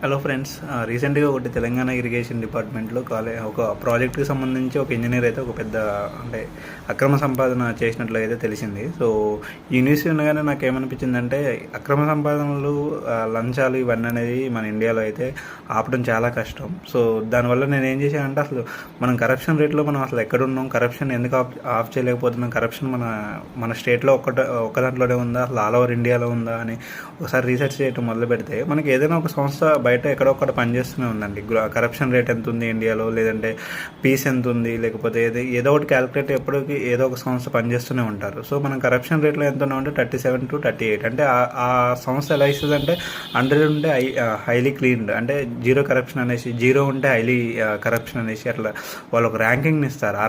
Hello friends, రీసెంట్గా ఒకటి Telangana irrigation డిపార్ట్మెంట్లో ఒక ప్రాజెక్ట్కి సంబంధించి ఒక ఇంజనీర్ అయితే ఒక పెద్ద అంటే అక్రమ సంపాదన చేసినట్లు అయితే తెలిసింది. సో ఈ న్యూస్ ఉండగానే నాకు ఏమనిపించిందంటే అక్రమ సంపాదనలు, లంచాలు ఇవన్నీ అనేది మన ఇండియాలో అయితే ఆపడం చాలా కష్టం. సో దానివల్ల నేను ఏం చేశానంటే అసలు మనం కరప్షన్ రేట్లో మనం అసలు ఎక్కడున్నాం, కరప్షన్ ఎందుకు ఆఫ్ చేయలేకపోతున్నాం, కరప్షన్ మన స్టేట్లో ఒక్క దాంట్లోనే ఉందా, అసలు ఆల్ ఓవర్ ఇండియాలో ఉందా అని ఒకసారి రీసెర్చ్ చేయడం మొదలు పెడితే మనకి ఏదైనా ఒక సంస్థ బయట ఎక్కడొక్కడ పనిచేస్తూనే ఉందండి. కరప్షన్ రేట్ ఎంత ఉంది ఇండియాలో, లేదంటే పీస్ ఎంత ఉంది, లేకపోతే ఏదో ఒకటి క్యాలిక్యులేట్ ఎప్పటికీ ఏదో ఒక సంస్థ పనిచేస్తూనే ఉంటారు. సో మనం కరప్షన్ రేట్లో ఎంత ఉన్నామంటే 37 to 38. అంటే ఆ సంస్థ ఎలా ఇస్తుంది అంటే 100 ఉంటే హైలీ క్లీన్డ్, అంటే జీరో కరప్షన్ అనేసి, జీరో ఉంటే హైలీ కరప్షన్ అనేసి అట్లా వాళ్ళు ఒక ర్యాంకింగ్ని ఇస్తారు. ఆ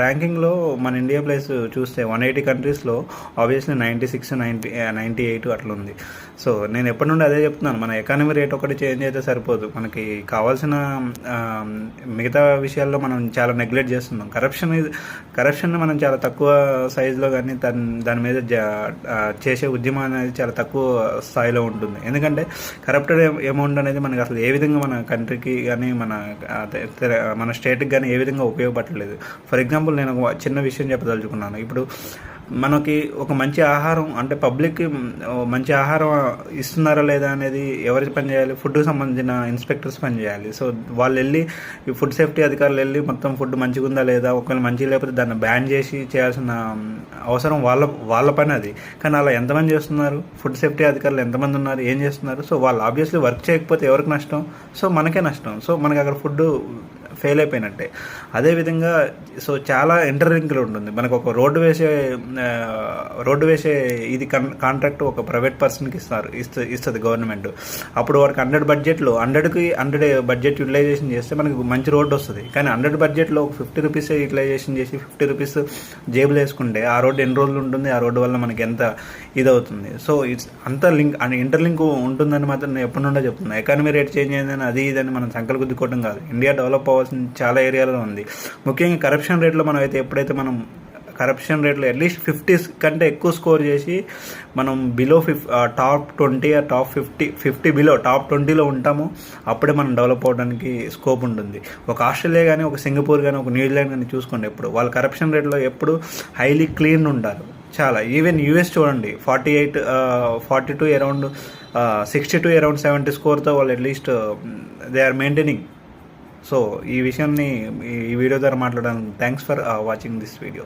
ర్యాంకింగ్లో మన ఇండియా ప్లేస్ చూస్తే 180 కంట్రీస్లో ఆబ్వియస్లీ 96, 98 అట్లా ఉంది. సో నేను ఎప్పటి నుండి అదే చెప్తున్నాను, మన ఎకానమీ రేట్ ఒకటి చేంజ్ అయితే సరిపోదు, మనకి కావాల్సిన మిగతా విషయాల్లో మనం చాలా నెగ్లెక్ట్ చేస్తున్నాం. కరప్షన్ మనం చాలా తక్కువ సైజులో కానీ దాని మీద చేసే ఉద్యమం అనేది చాలా తక్కువ స్థాయిలో ఉంటుంది. ఎందుకంటే కరప్టెడ్ అమౌంట్ అనేది మనకి అసలు ఏ విధంగా మన కంట్రీకి కానీ మన స్టేట్కి కానీ ఏ విధంగా ఉపయోగపడలేదు. ఫర్ ఎగ్జాంపుల్ నేను ఒక చిన్న విషయం చెప్పదలుచుకున్నాను. ఇప్పుడు మనకి ఒక మంచి ఆహారం అంటే పబ్లిక్కి మంచి ఆహారం ఇస్తున్నారా లేదా అనేది ఎవరికి పని చేయాలి? ఫుడ్కి సంబంధించిన ఇన్స్పెక్టర్స్ పని చేయాలి. సో వాళ్ళు వెళ్ళి ఈ ఫుడ్ సేఫ్టీ అధికారులు వెళ్ళి మొత్తం ఫుడ్ మంచిగా ఉందా లేదా, ఒకవేళ మంచిగా లేకపోతే దాన్ని బ్యాన్ చేసి చేయాల్సిన అవసరం వాళ్ళ పని అది. కానీ అలా ఎంతమంది చేస్తున్నారు? ఫుడ్ సేఫ్టీ అధికారులు ఎంతమంది ఉన్నారు, ఏం చేస్తున్నారు? సో వాళ్ళు ఆబ్వియస్లీ వర్క్ చేయకపోతే ఎవరికి నష్టం? సో మనకే నష్టం. సో మనకి అక్కడ ఫుడ్ ఫెయిల్ అయిపోయినట్టే. అదేవిధంగా సో చాలా ఇంటర్లింక్లు ఉంటుంది. మనకు ఒక రోడ్డు వేసే ఇది కాంట్రాక్ట్ ఒక ప్రైవేట్ పర్సన్కి ఇస్తుంది గవర్నమెంట్. అప్పుడు వారికి 100 బడ్జెట్లో 100 బడ్జెట్ యూటిలైజేషన్ చేస్తే మనకి మంచి రోడ్డు వస్తుంది. కానీ 100 బడ్జెట్లో ఒక 50 రూపీస్ యూటిలైజేషన్ చేసి 50 రూపీస్ జేబులు వేసుకుంటే ఆ రోడ్డు ఎన్ని రోజులు ఉంటుంది, ఆ రోడ్డు వల్ల మనకి ఎంత ఇదవుతుంది. సో ఇట్స్ అంత ఇంటర్లింక్ ఉంటుందని మాత్రం నేను ఎప్పటి నుండో చెప్తున్నాను. ఎకానమీ రేట్ చేంజ్ అయిందని అది ఇదని మనం సంకలు గుద్దుకోవడం కాదు. ఇండియా డెవలప్ అవ్వాల్సిన చాలా ఏరియాలో ఉంది. ముఖ్యంగా కరప్షన్ రేట్లో మనం ఎప్పుడైతే మనం కరప్షన్ రేట్లో అట్లీస్ట్ 50 కంటే ఎక్కువ స్కోర్ చేసి మనం below top 20 top 50 below top 20లో ఉంటాము, అప్పుడే మనం డెవలప్ అవ్వడానికి స్కోప్ ఉంటుంది. ఒక ఆస్ట్రేలియా కానీ, ఒక సింగపూర్ కానీ, ఒక న్యూజిలాండ్ కానీ చూసుకోండి, ఎప్పుడు వాళ్ళ కరప్షన్ రేట్లో ఎప్పుడు హైలీ క్లీన్ ఉంటారు చాలా. ఈవెన్ యూఎస్ చూడండి, 42 అరౌండ్ 62 అరౌండ్ 70 స్కోర్తో వాళ్ళు at least they are maintaining. So ఈ విషయాన్ని ఈ వీడియో ద్వారా మాట్లాడడానికి thanks for watching this video.